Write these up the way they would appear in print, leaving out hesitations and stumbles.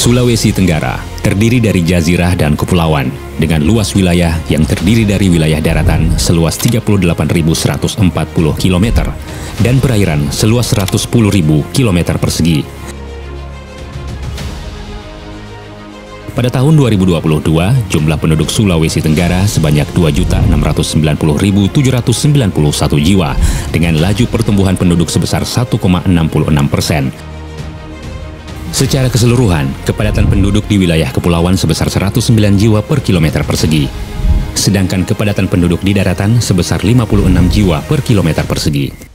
Sulawesi Tenggara terdiri dari jazirah dan kepulauan dengan luas wilayah yang terdiri dari wilayah daratan seluas 38.140 km dan perairan seluas 110.000 km persegi. Pada tahun 2022, jumlah penduduk Sulawesi Tenggara sebanyak 2.690.791 jiwa dengan laju pertumbuhan penduduk sebesar 1,66%. Secara keseluruhan, kepadatan penduduk di wilayah kepulauan sebesar 109 jiwa per kilometer persegi, sedangkan kepadatan penduduk di daratan sebesar 56 jiwa per kilometer persegi.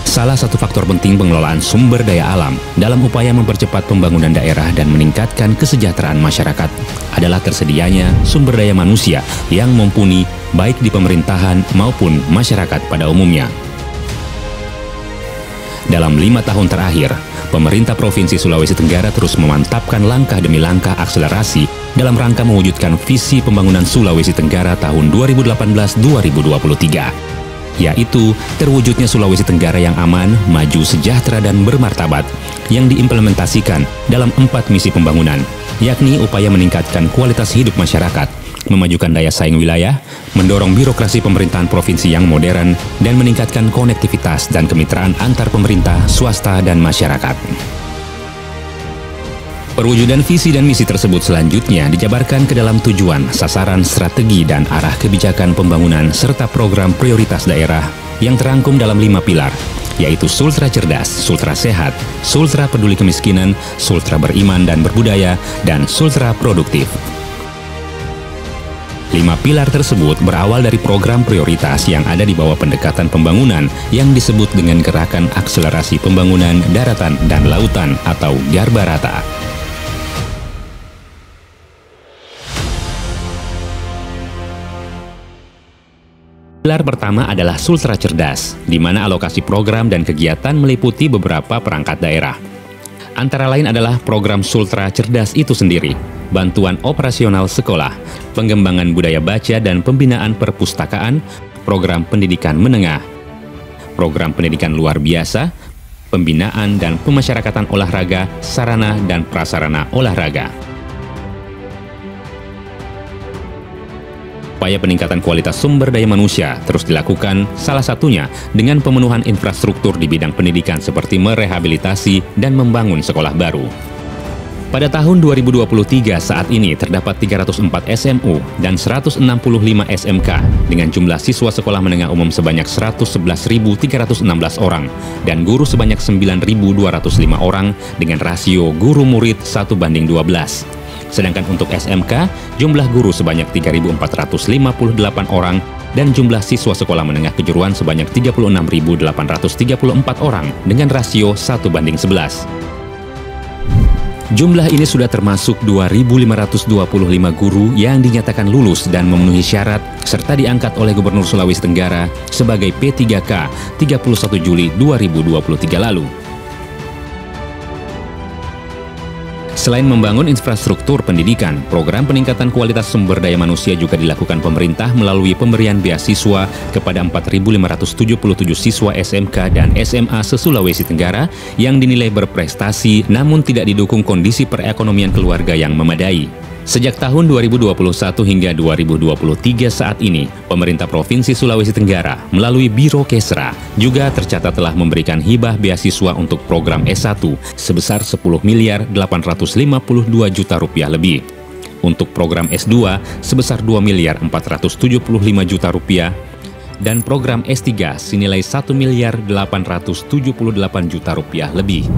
Salah satu faktor penting pengelolaan sumber daya alam dalam upaya mempercepat pembangunan daerah dan meningkatkan kesejahteraan masyarakat adalah tersedianya sumber daya manusia yang mumpuni baik di pemerintahan maupun masyarakat pada umumnya. Dalam 5 tahun terakhir, pemerintah Provinsi Sulawesi Tenggara terus memantapkan langkah demi langkah akselerasi dalam rangka mewujudkan visi pembangunan Sulawesi Tenggara tahun 2018-2023, yaitu terwujudnya Sulawesi Tenggara yang aman, maju, sejahtera, dan bermartabat, yang diimplementasikan dalam 4 misi pembangunan, yakni upaya meningkatkan kualitas hidup masyarakat, memajukan daya saing wilayah, mendorong birokrasi pemerintahan provinsi yang modern, dan meningkatkan konektivitas dan kemitraan antar pemerintah, swasta, dan masyarakat. Perwujudan visi dan misi tersebut selanjutnya dijabarkan ke dalam tujuan, sasaran, strategi, dan arah kebijakan pembangunan serta program prioritas daerah yang terangkum dalam 5 pilar, yaitu Sultra Cerdas, Sultra Sehat, Sultra Peduli Kemiskinan, Sultra Beriman dan Berbudaya, dan Sultra Produktif. 5 pilar tersebut berawal dari program prioritas yang ada di bawah pendekatan pembangunan yang disebut dengan Gerakan Akselerasi Pembangunan Daratan dan Lautan atau Garbarata. Pilar pertama adalah Sultra Cerdas, di mana alokasi program dan kegiatan meliputi beberapa perangkat daerah. Antara lain adalah program Sultra Cerdas itu sendiri, bantuan operasional sekolah, pengembangan budaya baca dan pembinaan perpustakaan, program pendidikan menengah, program pendidikan luar biasa, pembinaan dan pemasyarakatan olahraga, sarana dan prasarana olahraga. Upaya peningkatan kualitas sumber daya manusia terus dilakukan, salah satunya dengan pemenuhan infrastruktur di bidang pendidikan seperti merehabilitasi dan membangun sekolah baru. Pada tahun 2023 saat ini terdapat 304 SMU dan 165 SMK dengan jumlah siswa sekolah menengah umum sebanyak 111.316 orang dan guru sebanyak 9.205 orang dengan rasio guru murid 1:12. Sedangkan untuk SMK, jumlah guru sebanyak 3.458 orang dan jumlah siswa sekolah menengah kejuruan sebanyak 36.834 orang dengan rasio 1:11. Jumlah ini sudah termasuk 2.525 guru yang dinyatakan lulus dan memenuhi syarat serta diangkat oleh Gubernur Sulawesi Tenggara sebagai P3K 31 Juli 2023 lalu. Selain membangun infrastruktur pendidikan, program peningkatan kualitas sumber daya manusia juga dilakukan pemerintah melalui pemberian beasiswa kepada 4.577 siswa SMK dan SMA se-Sulawesi Tenggara yang dinilai berprestasi namun tidak didukung kondisi perekonomian keluarga yang memadai. Sejak tahun 2021 hingga 2023 saat ini, pemerintah Provinsi Sulawesi Tenggara melalui Biro Kesra juga tercatat telah memberikan hibah beasiswa untuk program S1 sebesar 10.852 juta rupiah lebih. Untuk program S2 sebesar 2.475 juta rupiah dan program S3 senilai 1.878 juta rupiah lebih.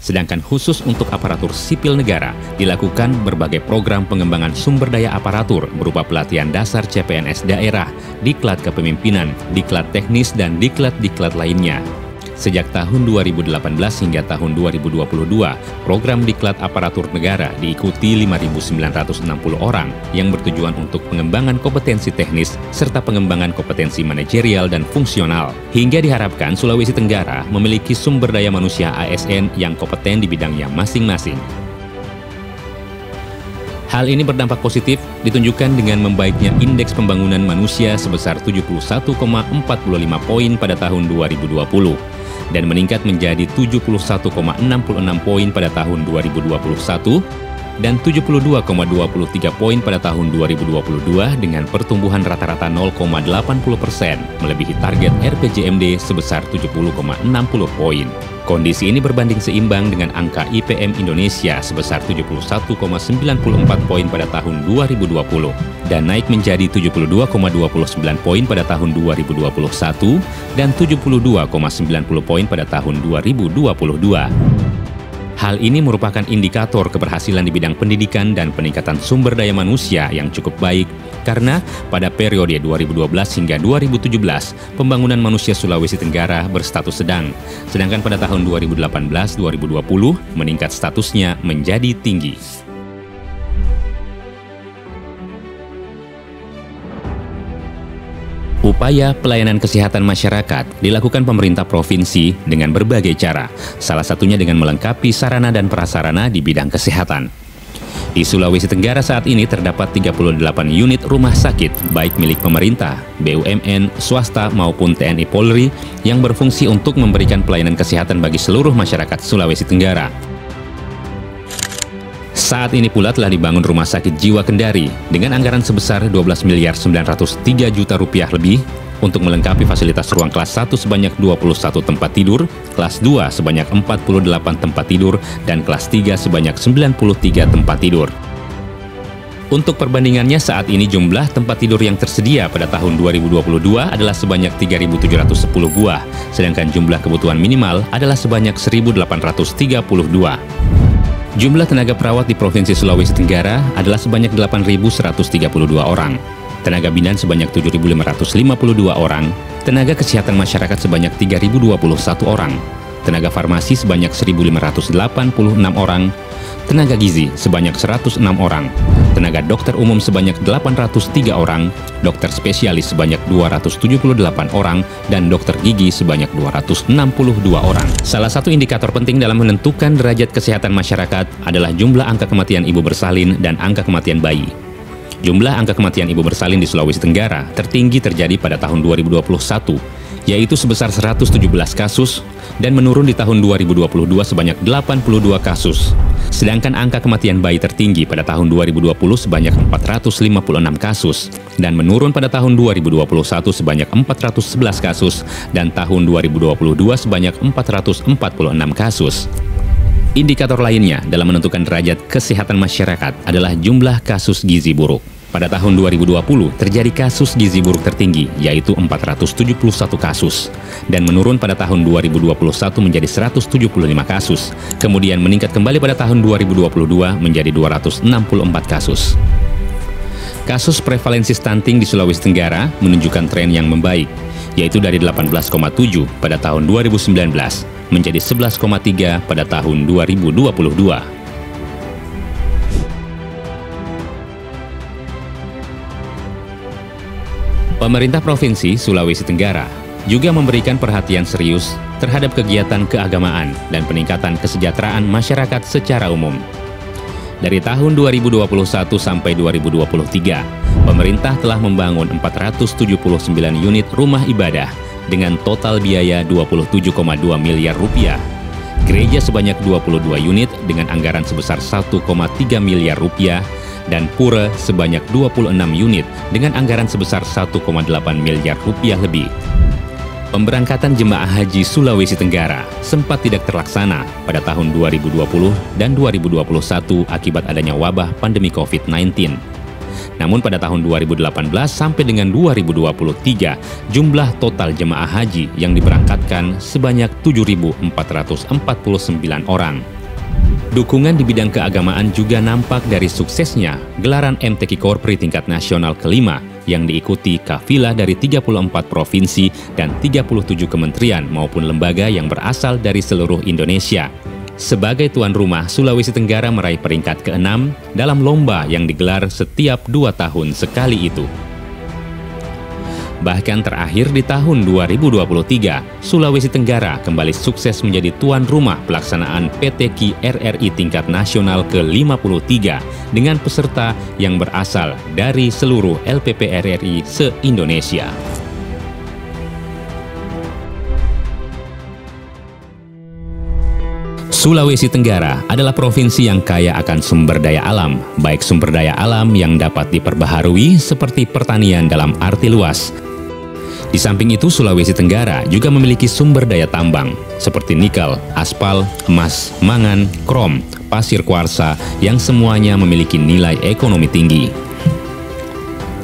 Sedangkan khusus untuk aparatur sipil negara, dilakukan berbagai program pengembangan sumber daya aparatur berupa pelatihan dasar CPNS daerah, diklat kepemimpinan, diklat teknis, dan diklat-diklat lainnya. Sejak tahun 2018 hingga tahun 2022, program diklat aparatur negara diikuti 5.960 orang yang bertujuan untuk pengembangan kompetensi teknis serta pengembangan kompetensi manajerial dan fungsional. Hingga diharapkan Sulawesi Tenggara memiliki sumber daya manusia ASN yang kompeten di bidangnya masing-masing. Hal ini berdampak positif ditunjukkan dengan membaiknya indeks pembangunan manusia sebesar 71,45 poin pada tahun 2020. dan meningkat menjadi 71,66 poin pada tahun 2021 dan 72,23 poin pada tahun 2022 dengan pertumbuhan rata-rata 0,80%, melebihi target RPJMD sebesar 70,60 poin. Kondisi ini berbanding seimbang dengan angka IPM Indonesia sebesar 71,94 poin pada tahun 2020 dan naik menjadi 72,29 poin pada tahun 2021 dan 72,90 poin pada tahun 2022. Hal ini merupakan indikator keberhasilan di bidang pendidikan dan peningkatan sumber daya manusia yang cukup baik karena pada periode 2012 hingga 2017 pembangunan manusia Sulawesi Tenggara berstatus sedang, sedangkan pada tahun 2018-2020 meningkat statusnya menjadi tinggi. Upaya pelayanan kesehatan masyarakat dilakukan pemerintah provinsi dengan berbagai cara, salah satunya dengan melengkapi sarana dan prasarana di bidang kesehatan. Di Sulawesi Tenggara saat ini terdapat 38 unit rumah sakit, baik milik pemerintah, BUMN, swasta maupun TNI Polri yang berfungsi untuk memberikan pelayanan kesehatan bagi seluruh masyarakat Sulawesi Tenggara. Saat ini pula telah dibangun Rumah Sakit Jiwa Kendari dengan anggaran sebesar 12.903 juta rupiah lebih untuk melengkapi fasilitas ruang kelas 1 sebanyak 21 tempat tidur, kelas 2 sebanyak 48 tempat tidur, dan kelas 3 sebanyak 93 tempat tidur. Untuk perbandingannya saat ini jumlah tempat tidur yang tersedia pada tahun 2022 adalah sebanyak 3.710 buah, sedangkan jumlah kebutuhan minimal adalah sebanyak 1.832. Jumlah tenaga perawat di Provinsi Sulawesi Tenggara adalah sebanyak 8.132 orang, tenaga bidan sebanyak 7.552 orang, tenaga kesehatan masyarakat sebanyak 3.021 orang, tenaga farmasi sebanyak 1.586 orang, tenaga gizi sebanyak 106 orang, tenaga dokter umum sebanyak 803 orang, dokter spesialis sebanyak 278 orang, dan dokter gigi sebanyak 262 orang. Salah satu indikator penting dalam menentukan derajat kesehatan masyarakat adalah jumlah angka kematian ibu bersalin dan angka kematian bayi. Jumlah angka kematian ibu bersalin di Sulawesi Tenggara tertinggi terjadi pada tahun 2021, yaitu sebesar 117 kasus, dan menurun di tahun 2022 sebanyak 82 kasus. Sedangkan angka kematian bayi tertinggi pada tahun 2020 sebanyak 456 kasus, dan menurun pada tahun 2021 sebanyak 411 kasus, dan tahun 2022 sebanyak 446 kasus. Indikator lainnya dalam menentukan derajat kesehatan masyarakat adalah jumlah kasus gizi buruk. Pada tahun 2020 terjadi kasus gizi buruk tertinggi, yaitu 471 kasus, dan menurun pada tahun 2021 menjadi 175 kasus, kemudian meningkat kembali pada tahun 2022 menjadi 264 kasus. Kasus prevalensi stunting di Sulawesi Tenggara menunjukkan tren yang membaik, yaitu dari 18,7 pada tahun 2019 menjadi 11,3 pada tahun 2022. Pemerintah Provinsi Sulawesi Tenggara juga memberikan perhatian serius terhadap kegiatan keagamaan dan peningkatan kesejahteraan masyarakat secara umum. Dari tahun 2021 sampai 2023, pemerintah telah membangun 479 unit rumah ibadah dengan total biaya 27,2 miliar rupiah. Gereja sebanyak 22 unit dengan anggaran sebesar 1,3 miliar rupiah, dan pura sebanyak 26 unit dengan anggaran sebesar 1,8 miliar rupiah lebih. Pemberangkatan jemaah haji Sulawesi Tenggara sempat tidak terlaksana pada tahun 2020 dan 2021 akibat adanya wabah pandemi COVID-19. Namun pada tahun 2018 sampai dengan 2023, jumlah total jemaah haji yang diberangkatkan sebanyak 7.449 orang. Dukungan di bidang keagamaan juga nampak dari suksesnya gelaran MTQ Korpri tingkat nasional kelima yang diikuti kafilah dari 34 provinsi dan 37 kementerian maupun lembaga yang berasal dari seluruh Indonesia. Sebagai tuan rumah, Sulawesi Tenggara meraih peringkat ke-6 dalam lomba yang digelar setiap 2 tahun sekali itu. Bahkan terakhir di tahun 2023, Sulawesi Tenggara kembali sukses menjadi tuan rumah pelaksanaan PTQ RRI tingkat nasional ke-53 dengan peserta yang berasal dari seluruh LPP RRI se-Indonesia. Sulawesi Tenggara adalah provinsi yang kaya akan sumber daya alam, baik sumber daya alam yang dapat diperbaharui seperti pertanian dalam arti luas. Di samping itu, Sulawesi Tenggara juga memiliki sumber daya tambang seperti nikel, aspal, emas, mangan, krom, pasir kuarsa yang semuanya memiliki nilai ekonomi tinggi.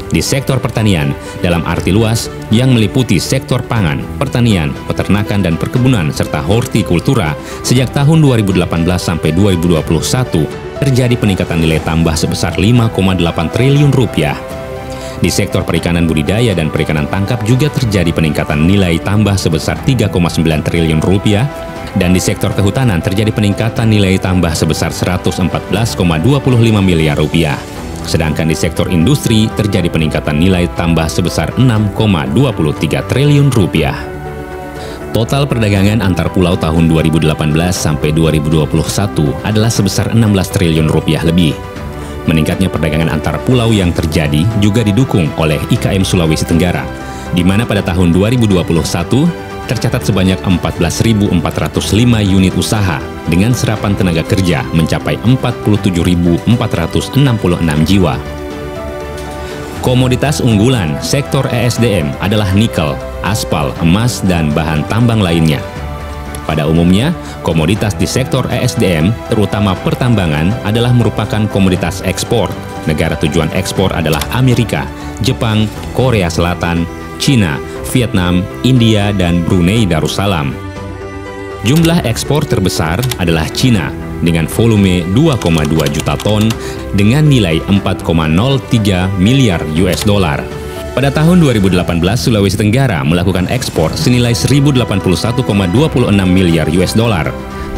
Di sektor pertanian, dalam arti luas, yang meliputi sektor pangan, pertanian, peternakan, dan perkebunan, serta hortikultura, sejak tahun 2018 sampai 2021, terjadi peningkatan nilai tambah sebesar 5,8 triliun rupiah. Di sektor perikanan budidaya dan perikanan tangkap juga terjadi peningkatan nilai tambah sebesar 3,9 triliun rupiah, dan di sektor kehutanan terjadi peningkatan nilai tambah sebesar 114,25 miliar rupiah. Sedangkan di sektor industri terjadi peningkatan nilai tambah sebesar 6,23 triliun rupiah. Total perdagangan antar pulau tahun 2018 sampai 2021 adalah sebesar 16 triliun rupiah lebih. Meningkatnya perdagangan antar pulau yang terjadi juga didukung oleh IKM Sulawesi Tenggara, di mana pada tahun 2021 tercatat sebanyak 14.405 unit usaha dengan serapan tenaga kerja mencapai 47.466 jiwa. Komoditas unggulan sektor ESDM adalah nikel, aspal, emas, dan bahan tambang lainnya. Pada umumnya, komoditas di sektor ESDM, terutama pertambangan, adalah merupakan komoditas ekspor. Negara tujuan ekspor adalah Amerika, Jepang, Korea Selatan, China, Vietnam, India, dan Brunei Darussalam. Jumlah ekspor terbesar adalah China dengan volume 2,2 juta ton dengan nilai 4,03 miliar US dollar. Pada tahun 2018, Sulawesi Tenggara melakukan ekspor senilai 1.081,26 miliar US dollar.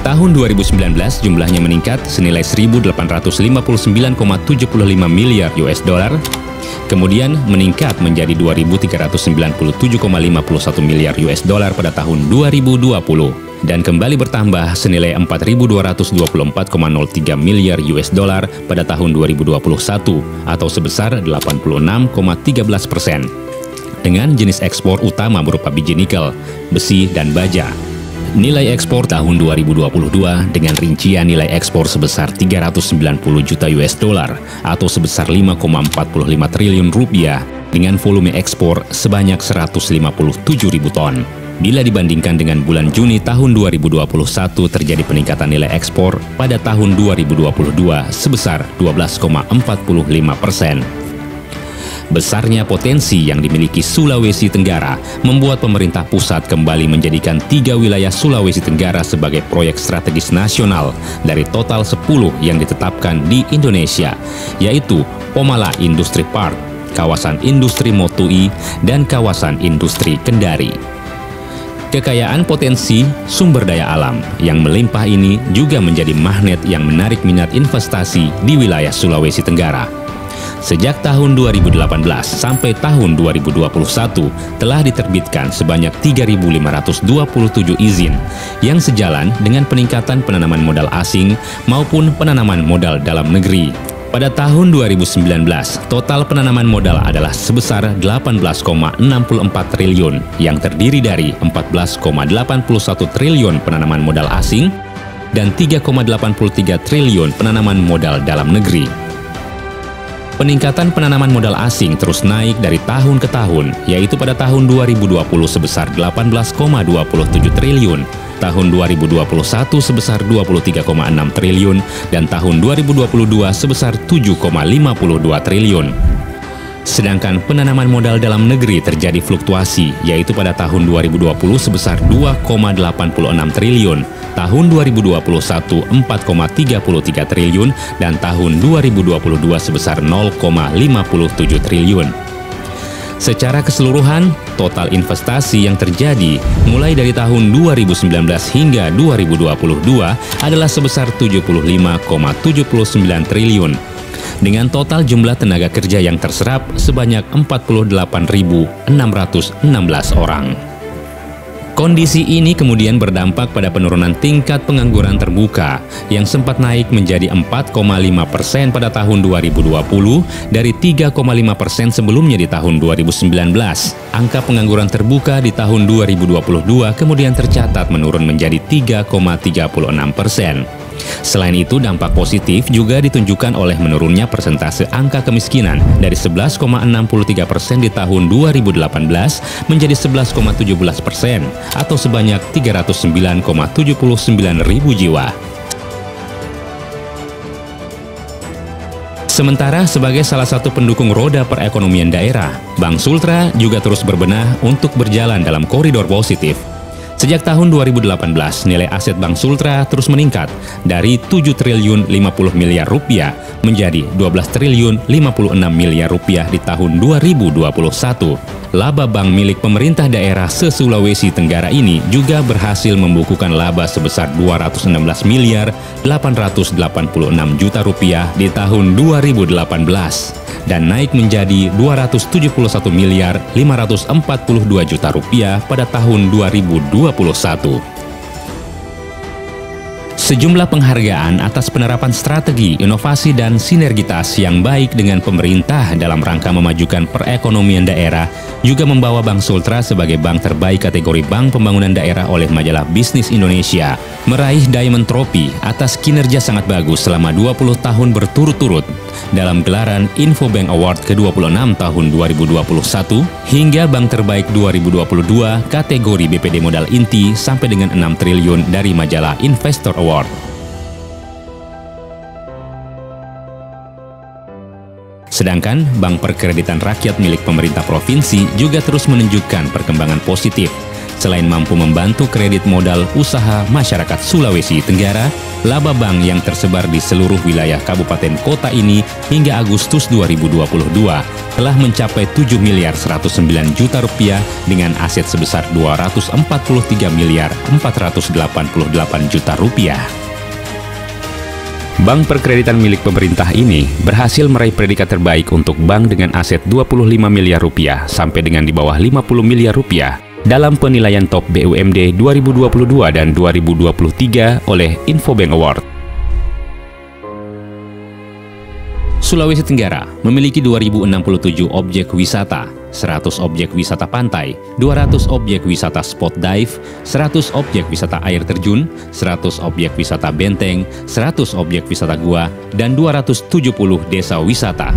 Tahun 2019 jumlahnya meningkat senilai 1.859,75 miliar US dollar. Kemudian meningkat menjadi 2.397,51 miliar US dollar pada tahun 2020 dan kembali bertambah senilai 4.224,03 miliar US dollar pada tahun 2021 atau sebesar 86,13%. Dengan jenis ekspor utama berupa biji nikel, besi, dan baja. Nilai ekspor tahun 2022 dengan rincian nilai ekspor sebesar 390 juta US dollar atau sebesar 5,45 triliun rupiah dengan volume ekspor sebanyak 157 ribu ton. Bila dibandingkan dengan bulan Juni tahun 2021 terjadi peningkatan nilai ekspor pada tahun 2022 sebesar 12,45%. Besarnya potensi yang dimiliki Sulawesi Tenggara membuat pemerintah pusat kembali menjadikan 3 wilayah Sulawesi Tenggara sebagai proyek strategis nasional dari total 10 yang ditetapkan di Indonesia, yaitu Pomala Industri Park, kawasan industri Motui, dan kawasan industri Kendari. Kekayaan potensi sumber daya alam yang melimpah ini juga menjadi magnet yang menarik minat investasi di wilayah Sulawesi Tenggara. Sejak tahun 2018 sampai tahun 2021 telah diterbitkan sebanyak 3.527 izin yang sejalan dengan peningkatan penanaman modal asing maupun penanaman modal dalam negeri. Pada tahun 2019, total penanaman modal adalah sebesar 18,64 triliun yang terdiri dari 14,81 triliun penanaman modal asing dan 3,83 triliun penanaman modal dalam negeri. Peningkatan penanaman modal asing terus naik dari tahun ke tahun, yaitu pada tahun 2020 sebesar 18,27 triliun, tahun 2021 sebesar 23,6 triliun, dan tahun 2022 sebesar 7,52 triliun. Sedangkan penanaman modal dalam negeri terjadi fluktuasi, yaitu pada tahun 2020 sebesar 2,86 triliun, tahun 2021 4,33 triliun, dan tahun 2022 sebesar 0,57 triliun. Secara keseluruhan, total investasi yang terjadi mulai dari tahun 2019 hingga 2022 adalah sebesar 75,79 triliun. Dengan total jumlah tenaga kerja yang terserap sebanyak 48.616 orang. Kondisi ini kemudian berdampak pada penurunan tingkat pengangguran terbuka yang sempat naik menjadi 4,5% pada tahun 2020 dari 3,5% sebelumnya di tahun 2019. Angka pengangguran terbuka di tahun 2022 kemudian tercatat menurun menjadi 3,36%. Selain itu, dampak positif juga ditunjukkan oleh menurunnya persentase angka kemiskinan dari 11,63% di tahun 2018 menjadi 11,17% atau sebanyak 309,79 ribu jiwa. Sementara sebagai salah satu pendukung roda perekonomian daerah, Bank Sultra juga terus berbenah untuk berjalan dalam koridor positif. Sejak tahun 2018, nilai aset Bank Sultra terus meningkat dari 7 triliun 50 miliar rupiah menjadi 12 triliun 56 miliar rupiah di tahun 2021. Laba bank milik pemerintah daerah se-Sulawesi Tenggara ini juga berhasil membukukan laba sebesar 216 miliar 886 juta rupiah di tahun 2018. Dan naik menjadi 271 miliar 542 juta rupiah pada tahun 2021. Sejumlah penghargaan atas penerapan strategi, inovasi, dan sinergitas yang baik dengan pemerintah dalam rangka memajukan perekonomian daerah juga membawa Bank Sultra sebagai bank terbaik kategori Bank Pembangunan Daerah oleh majalah Bisnis Indonesia, meraih Diamond Trophy atas kinerja sangat bagus selama 20 tahun berturut-turut dalam gelaran Infobank Award ke-26 tahun 2021 hingga Bank Terbaik 2022 kategori BPD Modal Inti sampai dengan 6 triliun dari majalah Investor Award. Sedangkan Bank Perkreditan Rakyat milik pemerintah provinsi juga terus menunjukkan perkembangan positif. Selain mampu membantu kredit modal usaha masyarakat Sulawesi Tenggara, laba bank yang tersebar di seluruh wilayah kabupaten kota ini hingga Agustus 2022 telah mencapai 7 miliar 109 juta rupiah dengan aset sebesar 243 miliar 488 juta rupiah. Bank perkreditan milik pemerintah ini berhasil meraih predikat terbaik untuk bank dengan aset 25 miliar rupiah sampai dengan di bawah 50 miliar rupiah dalam penilaian top BUMD 2022 dan 2023 oleh Infobank Award. Sulawesi Tenggara memiliki 2067 objek wisata, 100 objek wisata pantai, 200 objek wisata spot dive, 100 objek wisata air terjun, 100 objek wisata benteng, 100 objek wisata gua, dan 270 desa wisata.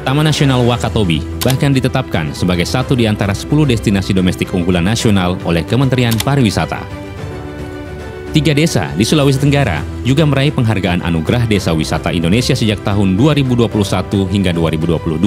Taman Nasional Wakatobi bahkan ditetapkan sebagai satu di antara 10 destinasi domestik unggulan nasional oleh Kementerian Pariwisata. 3 desa di Sulawesi Tenggara juga meraih penghargaan Anugerah Desa Wisata Indonesia sejak tahun 2021 hingga 2022,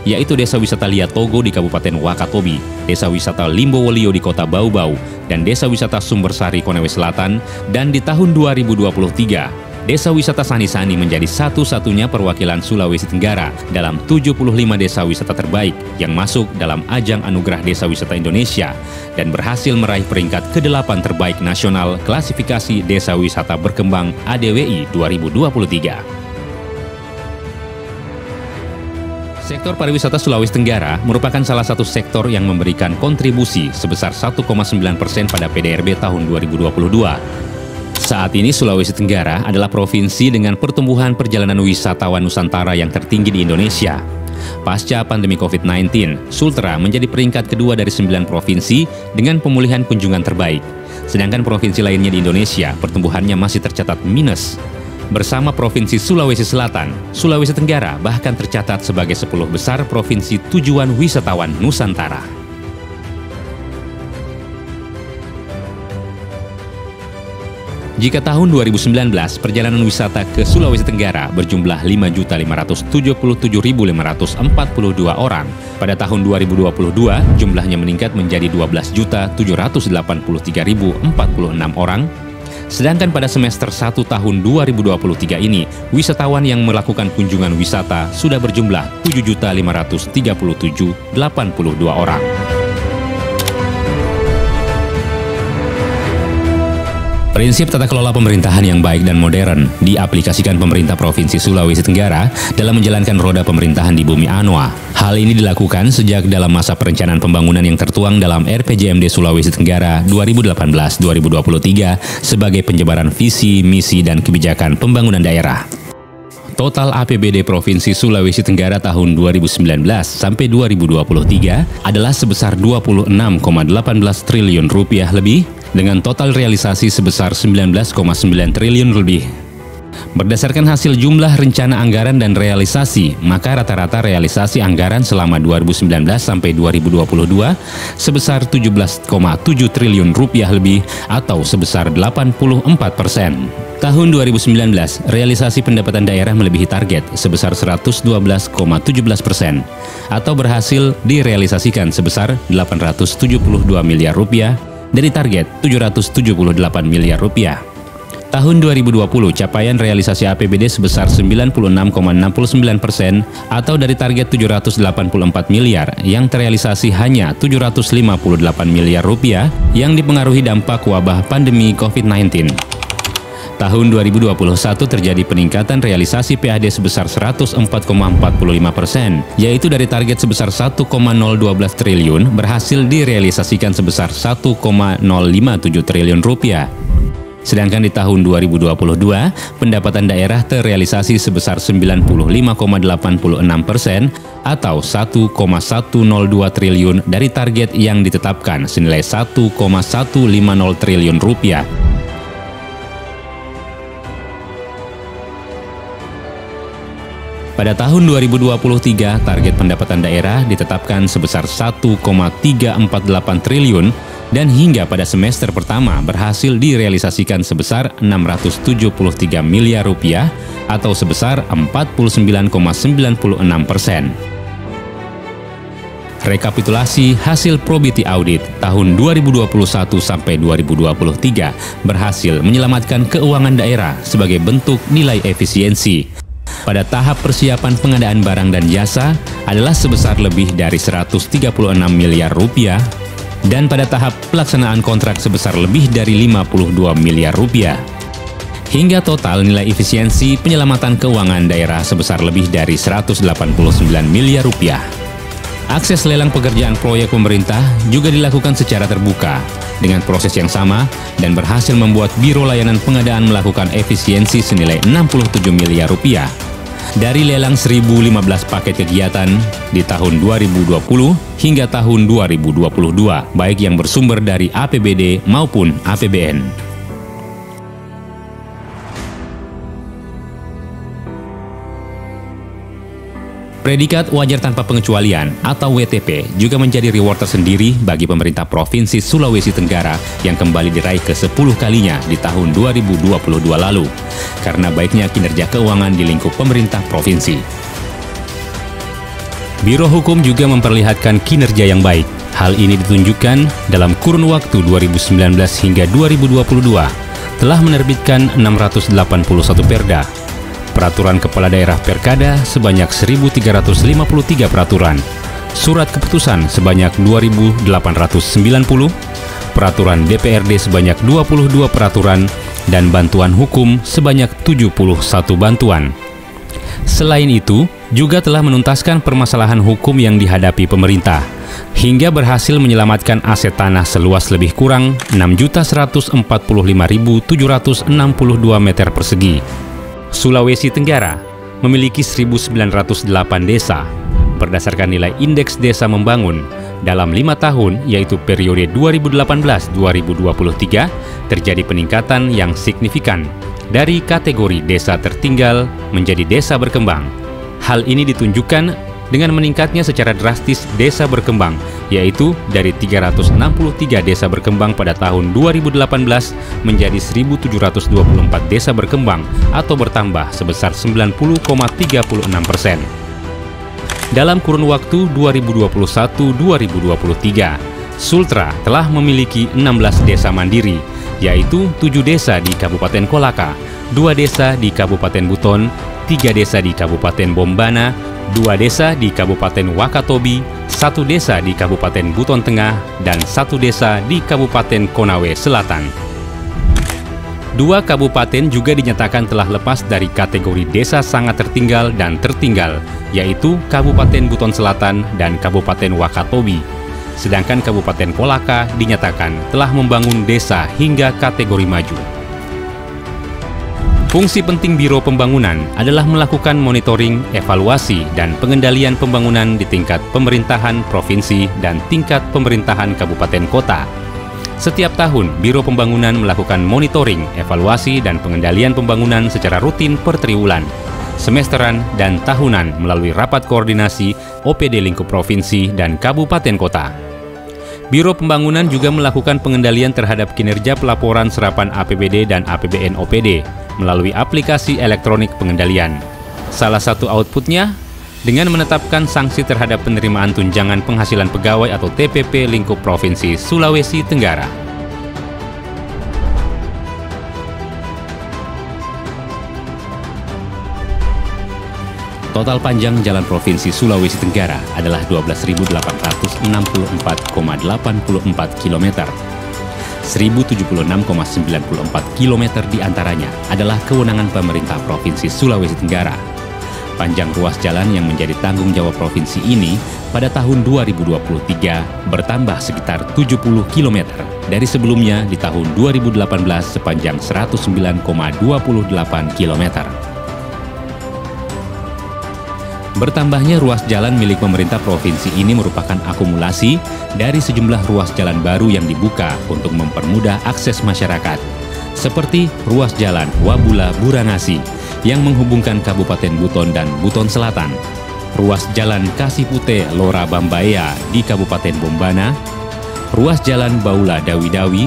yaitu Desa Wisata Liatogo di Kabupaten Wakatobi, Desa Wisata Limbowolio di Kota Bau-Bau, dan Desa Wisata Sumbersari Konawe Selatan. Dan di tahun 2023, Desa Wisata Sani-Sani menjadi satu-satunya perwakilan Sulawesi Tenggara dalam 75 desa wisata terbaik yang masuk dalam ajang Anugerah Desa Wisata Indonesia dan berhasil meraih peringkat ke-8 terbaik nasional klasifikasi Desa Wisata Berkembang ADWI 2023. Sektor pariwisata Sulawesi Tenggara merupakan salah satu sektor yang memberikan kontribusi sebesar 1,9% pada PDRB tahun 2022. Saat ini Sulawesi Tenggara adalah provinsi dengan pertumbuhan perjalanan wisatawan Nusantara yang tertinggi di Indonesia. Pasca pandemi COVID-19, Sultra menjadi peringkat kedua dari 9 provinsi dengan pemulihan kunjungan terbaik. Sedangkan provinsi lainnya di Indonesia pertumbuhannya masih tercatat minus. Bersama Provinsi Sulawesi Selatan, Sulawesi Tenggara bahkan tercatat sebagai 10 besar provinsi tujuan wisatawan Nusantara. Jika tahun 2019 perjalanan wisata ke Sulawesi Tenggara berjumlah 5.577.542 orang, pada tahun 2022 jumlahnya meningkat menjadi 12.783.046 orang. Sedangkan pada semester 1 tahun 2023 ini, wisatawan yang melakukan kunjungan wisata sudah berjumlah 7.537.082 orang. Prinsip tata kelola pemerintahan yang baik dan modern diaplikasikan pemerintah Provinsi Sulawesi Tenggara dalam menjalankan roda pemerintahan di bumi Anoa. Hal ini dilakukan sejak dalam masa perencanaan pembangunan yang tertuang dalam RPJMD Sulawesi Tenggara 2018-2023 sebagai penyebaran visi, misi, dan kebijakan pembangunan daerah. Total APBD Provinsi Sulawesi Tenggara tahun 2019 sampai 2023 adalah sebesar 26,18 triliun rupiah lebih, dengan total realisasi sebesar 19,9 triliun lebih. Berdasarkan hasil jumlah rencana anggaran dan realisasi, maka rata-rata realisasi anggaran selama 2019 sampai 2022 sebesar 17,7 triliun rupiah lebih atau sebesar 84%. Tahun 2019, realisasi pendapatan daerah melebihi target sebesar 112,17% atau berhasil direalisasikan sebesar 872 miliar rupiah dari target 778 miliar rupiah. Tahun 2020, capaian realisasi APBD sebesar 96,69% atau dari target 784 miliar yang terrealisasi hanya 758 miliar rupiah yang dipengaruhi dampak wabah pandemi COVID-19. Tahun 2021 terjadi peningkatan realisasi PAD sebesar 104,45%, yaitu dari target sebesar 1,012 triliun berhasil direalisasikan sebesar 1,057 triliun rupiah. Sedangkan di tahun 2022, pendapatan daerah terrealisasi sebesar 95,86% atau 1,102 triliun dari target yang ditetapkan senilai 1,150 triliun rupiah. Pada tahun 2023, target pendapatan daerah ditetapkan sebesar 1,348 triliun dan hingga pada semester pertama berhasil direalisasikan sebesar 673 miliar rupiah atau sebesar 49,96%. Rekapitulasi hasil probity audit tahun 2021 sampai 2023 berhasil menyelamatkan keuangan daerah sebagai bentuk nilai efisiensi. Pada tahap persiapan pengadaan barang dan jasa adalah sebesar lebih dari 136 miliar rupiah dan pada tahap pelaksanaan kontrak sebesar lebih dari 52 miliar rupiah. Hingga total nilai efisiensi penyelamatan keuangan daerah sebesar lebih dari 189 miliar rupiah. Akses lelang pekerjaan proyek pemerintah juga dilakukan secara terbuka dengan proses yang sama dan berhasil membuat Biro Layanan Pengadaan melakukan efisiensi senilai 67 miliar rupiah. Dari lelang 1015 paket kegiatan di tahun 2020 hingga tahun 2022, baik yang bersumber dari APBD maupun APBN. Predikat wajar tanpa pengecualian atau WTP juga menjadi reward tersendiri bagi pemerintah Provinsi Sulawesi Tenggara yang kembali diraih ke-10 kalinya di tahun 2022 lalu karena baiknya kinerja keuangan di lingkup pemerintah provinsi. Biro Hukum juga memperlihatkan kinerja yang baik. Hal ini ditunjukkan dalam kurun waktu 2019 hingga 2022 telah menerbitkan 681 perda, peraturan kepala daerah Perkada sebanyak 1.353 peraturan, surat keputusan sebanyak 2.890, peraturan DPRD sebanyak 22 peraturan, dan bantuan hukum sebanyak 71 bantuan. Selain itu, juga telah menuntaskan permasalahan hukum yang dihadapi pemerintah, hingga berhasil menyelamatkan aset tanah seluas lebih kurang 6.145.762 meter persegi. Sulawesi Tenggara memiliki 1.908 desa. Berdasarkan nilai Indeks Desa Membangun, dalam 5 tahun, yaitu periode 2018-2023, terjadi peningkatan yang signifikan dari kategori desa tertinggal menjadi desa berkembang. Hal ini ditunjukkan dengan meningkatnya secara drastis desa berkembang, yaitu dari 363 desa berkembang pada tahun 2018 menjadi 1.724 desa berkembang atau bertambah sebesar 90,36%. Dalam kurun waktu 2021-2023, Sultra telah memiliki 16 desa mandiri, yaitu 7 desa di Kabupaten Kolaka, 2 desa di Kabupaten Buton, 3 desa di Kabupaten Bombana, 2 desa di Kabupaten Wakatobi, 1 desa di Kabupaten Buton Tengah, dan 1 desa di Kabupaten Konawe Selatan. 2 kabupaten juga dinyatakan telah lepas dari kategori desa sangat tertinggal dan tertinggal, yaitu Kabupaten Buton Selatan dan Kabupaten Wakatobi. Sedangkan Kabupaten Kolaka dinyatakan telah membangun desa hingga kategori maju. Fungsi penting Biro Pembangunan adalah melakukan monitoring, evaluasi, dan pengendalian pembangunan di tingkat pemerintahan provinsi dan tingkat pemerintahan kabupaten kota. Setiap tahun, Biro Pembangunan melakukan monitoring, evaluasi, dan pengendalian pembangunan secara rutin per triwulan, semesteran, dan tahunan melalui rapat koordinasi OPD lingkup provinsi dan kabupaten kota. Biro Pembangunan juga melakukan pengendalian terhadap kinerja pelaporan serapan APBD dan APBN OPD melalui aplikasi elektronik pengendalian. Salah satu outputnya dengan menetapkan sanksi terhadap penerimaan tunjangan penghasilan pegawai atau TPP lingkup provinsi Sulawesi Tenggara. Total panjang jalan provinsi Sulawesi Tenggara adalah 12.864,84 km. 1076,94 km diantaranya adalah kewenangan pemerintah Provinsi Sulawesi Tenggara. Panjang ruas jalan yang menjadi tanggung jawab provinsi ini pada tahun 2023 bertambah sekitar 70 km dari sebelumnya di tahun 2018 sepanjang 109,28 km. Bertambahnya ruas jalan milik pemerintah provinsi ini merupakan akumulasi dari sejumlah ruas jalan baru yang dibuka untuk mempermudah akses masyarakat, seperti ruas jalan Wabula-Buranasi yang menghubungkan Kabupaten Buton dan Buton Selatan, ruas jalan Kasipute-Lora Bambaea di Kabupaten Bombana, ruas jalan Baula Dawi-Dawi,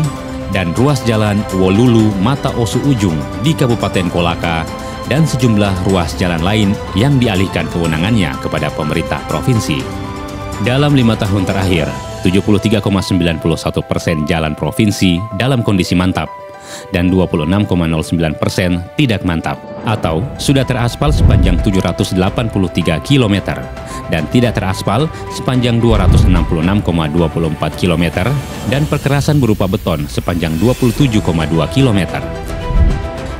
dan ruas jalan Wolulu-Mata Osu Ujung di Kabupaten Kolaka, dan sejumlah ruas jalan lain yang dialihkan kewenangannya kepada pemerintah provinsi. Dalam 5 tahun terakhir, 73,91% jalan provinsi dalam kondisi mantap, dan 26,09% tidak mantap, atau sudah teraspal sepanjang 783 km, dan tidak teraspal sepanjang 266,24 km, dan perkerasan berupa beton sepanjang 27,2 km.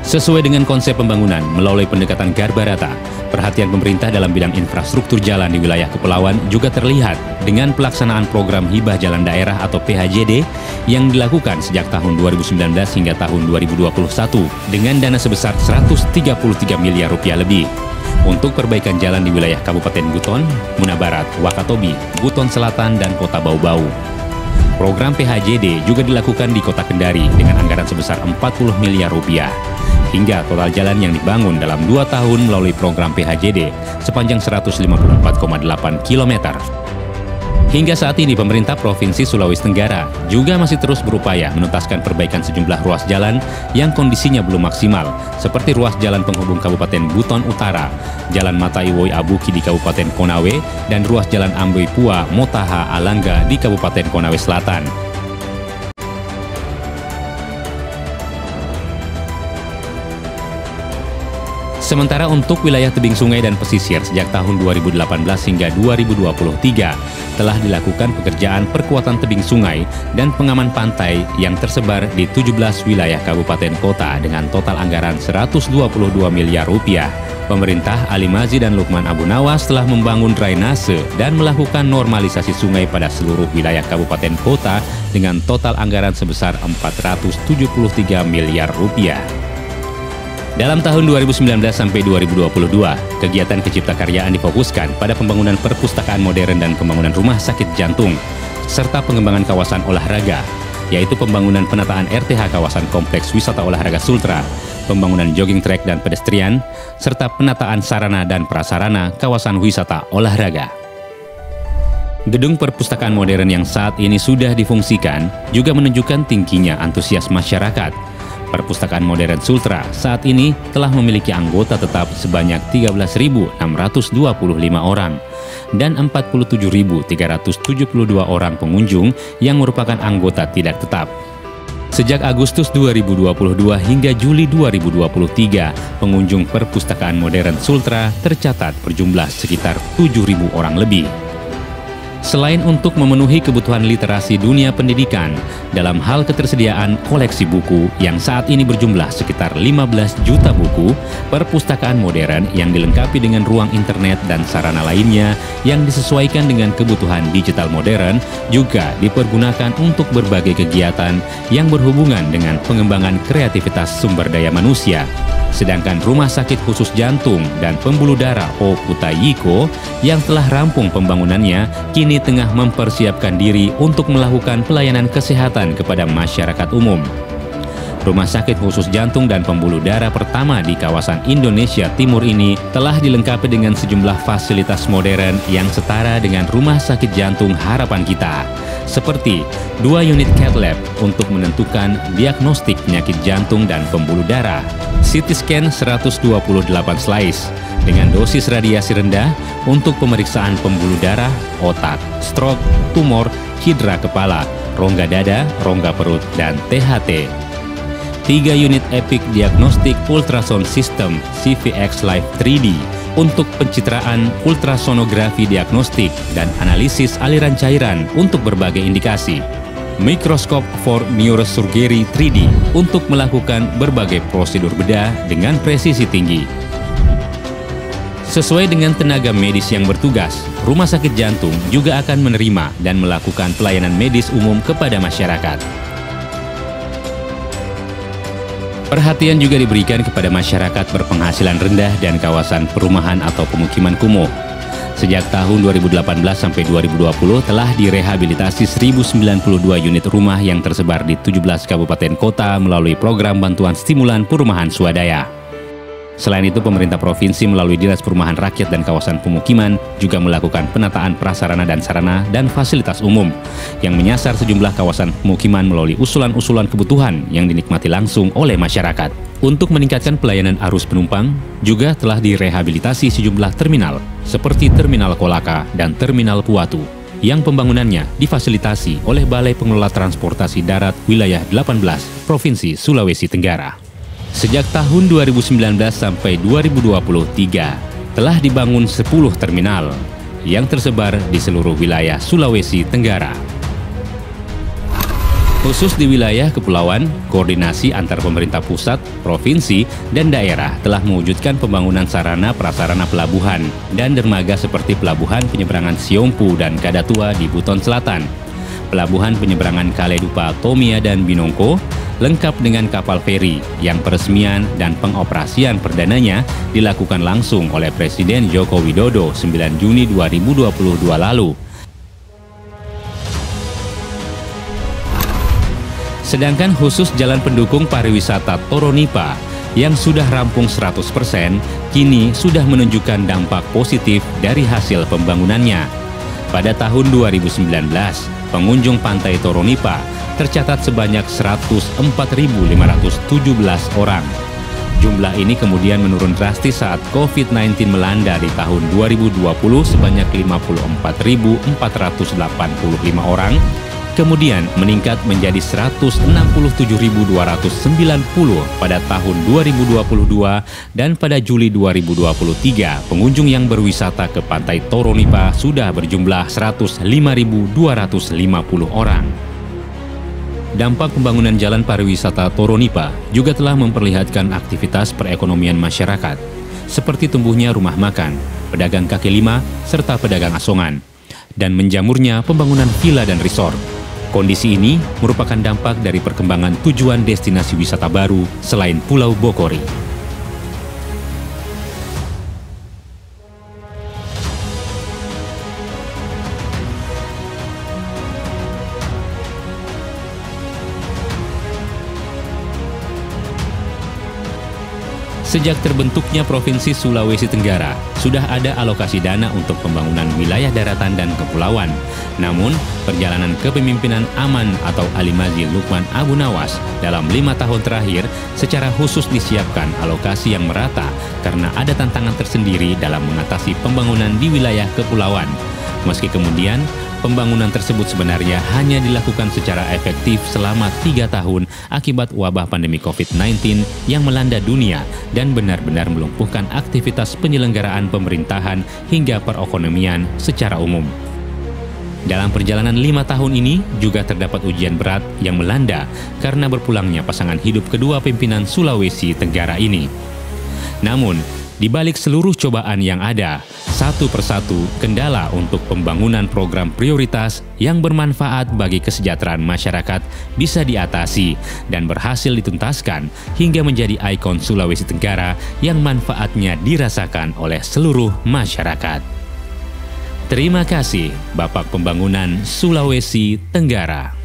Sesuai dengan konsep pembangunan melalui pendekatan garba rata, perhatian pemerintah dalam bidang infrastruktur jalan di wilayah kepulauan juga terlihat dengan pelaksanaan program hibah jalan daerah atau PHJD yang dilakukan sejak tahun 2019 hingga tahun 2021 dengan dana sebesar 133 miliar rupiah lebih untuk perbaikan jalan di wilayah Kabupaten Buton, Muna Barat, Wakatobi, Buton Selatan, dan Kota Bau-Bau. Program PHJD juga dilakukan di Kota Kendari dengan anggaran sebesar 40 miliar rupiah. Hingga total jalan yang dibangun dalam 2 tahun melalui program PHJD sepanjang 154,8 km. Hingga saat ini pemerintah Provinsi Sulawesi Tenggara juga masih terus berupaya menuntaskan perbaikan sejumlah ruas jalan yang kondisinya belum maksimal, seperti ruas jalan penghubung Kabupaten Buton Utara, Jalan Mataiwoi Abuki di Kabupaten Konawe, dan ruas jalan Amboi Pua Motaha Alangga di Kabupaten Konawe Selatan. Sementara untuk wilayah tebing sungai dan pesisir sejak tahun 2018 hingga 2023 telah dilakukan pekerjaan perkuatan tebing sungai dan pengaman pantai yang tersebar di 17 wilayah kabupaten kota dengan total anggaran 122 miliar rupiah. Pemerintah Ali Mazi dan Lukman Abu Nawas telah membangun drainase dan melakukan normalisasi sungai pada seluruh wilayah kabupaten kota dengan total anggaran sebesar 473 miliar rupiah. Dalam tahun 2019 sampai 2022, kegiatan keciptakaryaan difokuskan pada pembangunan perpustakaan modern dan pembangunan rumah sakit jantung, serta pengembangan kawasan olahraga, yaitu pembangunan penataan RTH kawasan Kompleks Wisata Olahraga Sultra, pembangunan jogging track dan pedestrian, serta penataan sarana dan prasarana kawasan wisata olahraga. Gedung perpustakaan modern yang saat ini sudah difungsikan juga menunjukkan tingginya antusias masyarakat. Perpustakaan modern Sultra saat ini telah memiliki anggota tetap sebanyak 13.625 orang dan 47.372 orang pengunjung yang merupakan anggota tidak tetap. Sejak Agustus 2022 hingga Juli 2023, pengunjung perpustakaan modern Sultra tercatat berjumlah sekitar 7.000 orang lebih. Selain untuk memenuhi kebutuhan literasi dunia pendidikan, dalam hal ketersediaan koleksi buku yang saat ini berjumlah sekitar 15 juta buku, perpustakaan modern yang dilengkapi dengan ruang internet dan sarana lainnya yang disesuaikan dengan kebutuhan digital modern juga dipergunakan untuk berbagai kegiatan yang berhubungan dengan pengembangan kreativitas sumber daya manusia. Sedangkan Rumah Sakit Khusus Jantung dan Pembuluh Darah O Kutayiko yang telah rampung pembangunannya kini tengah mempersiapkan diri untuk melakukan pelayanan kesehatan kepada masyarakat umum. Rumah Sakit Khusus Jantung dan Pembuluh Darah pertama di kawasan Indonesia Timur ini telah dilengkapi dengan sejumlah fasilitas modern yang setara dengan Rumah Sakit Jantung Harapan Kita, seperti 2 unit cath lab untuk menentukan diagnostik penyakit jantung dan pembuluh darah, CT scan 128 slice dengan dosis radiasi rendah untuk pemeriksaan pembuluh darah, otak, stroke, tumor, hidra kepala, rongga dada, rongga perut, dan THT. 3 unit Epic Diagnostic Ultrasound System CVX Live 3D untuk pencitraan ultrasonografi diagnostik dan analisis aliran cairan untuk berbagai indikasi. Mikroskop for Neurosurgery 3D untuk melakukan berbagai prosedur bedah dengan presisi tinggi. Sesuai dengan tenaga medis yang bertugas, Rumah Sakit Jantung juga akan menerima dan melakukan pelayanan medis umum kepada masyarakat. Perhatian juga diberikan kepada masyarakat berpenghasilan rendah dan kawasan perumahan atau pemukiman kumuh. Sejak tahun 2018 sampai 2020 telah direhabilitasi 1092 unit rumah yang tersebar di 17 kabupaten kota melalui program bantuan stimulan perumahan swadaya. Selain itu, pemerintah provinsi melalui Dinas Perumahan Rakyat dan Kawasan Pemukiman juga melakukan penataan prasarana dan sarana dan fasilitas umum yang menyasar sejumlah kawasan pemukiman melalui usulan-usulan kebutuhan yang dinikmati langsung oleh masyarakat. Untuk meningkatkan pelayanan arus penumpang, juga telah direhabilitasi sejumlah terminal seperti Terminal Kolaka dan Terminal Puatu yang pembangunannya difasilitasi oleh Balai Pengelola Transportasi Darat Wilayah 18 Provinsi Sulawesi Tenggara. Sejak tahun 2019 sampai 2023, telah dibangun 10 terminal yang tersebar di seluruh wilayah Sulawesi Tenggara. Khusus di wilayah kepulauan, koordinasi antar pemerintah pusat, provinsi, dan daerah telah mewujudkan pembangunan sarana prasarana pelabuhan dan dermaga seperti Pelabuhan Penyeberangan Siompu dan Kadatua di Buton Selatan, Pelabuhan Penyeberangan Kaledupa Tomia dan Binongko, lengkap dengan kapal feri yang peresmian dan pengoperasian perdananya dilakukan langsung oleh Presiden Joko Widodo 9 Juni 2022 lalu. Sedangkan khusus jalan pendukung pariwisata Toronipa yang sudah rampung 100%, kini sudah menunjukkan dampak positif dari hasil pembangunannya. Pada tahun 2019, pengunjung pantai Toronipa tercatat sebanyak 104.517 orang. Jumlah ini kemudian menurun drastis saat COVID-19 melanda di tahun 2020 sebanyak 54.485 orang, kemudian meningkat menjadi 167.290 pada tahun 2022, dan pada Juli 2023 pengunjung yang berwisata ke pantai Toronipa sudah berjumlah 105.250 orang. Dampak pembangunan jalan pariwisata Toronipa juga telah memperlihatkan aktivitas perekonomian masyarakat, seperti tumbuhnya rumah makan, pedagang kaki lima, serta pedagang asongan, dan menjamurnya pembangunan villa dan resort. Kondisi ini merupakan dampak dari perkembangan tujuan destinasi wisata baru selain Pulau Bokori. Sejak terbentuknya Provinsi Sulawesi Tenggara, sudah ada alokasi dana untuk pembangunan wilayah daratan dan kepulauan. Namun, perjalanan kepemimpinan Aman atau Ali Mazil Lukman Abu Nawas dalam 5 tahun terakhir secara khusus disiapkan alokasi yang merata karena ada tantangan tersendiri dalam mengatasi pembangunan di wilayah kepulauan. Meski kemudian, pembangunan tersebut sebenarnya hanya dilakukan secara efektif selama 3 tahun akibat wabah pandemi COVID-19 yang melanda dunia dan benar-benar melumpuhkan aktivitas penyelenggaraan pemerintahan hingga perekonomian secara umum. Dalam perjalanan 5 tahun ini juga terdapat ujian berat yang melanda karena berpulangnya pasangan hidup kedua pimpinan Sulawesi Tenggara ini. Namun, di balik seluruh cobaan yang ada, satu persatu kendala untuk pembangunan program prioritas yang bermanfaat bagi kesejahteraan masyarakat bisa diatasi dan berhasil dituntaskan hingga menjadi ikon Sulawesi Tenggara yang manfaatnya dirasakan oleh seluruh masyarakat. Terima kasih, Bapak Pembangunan Sulawesi Tenggara.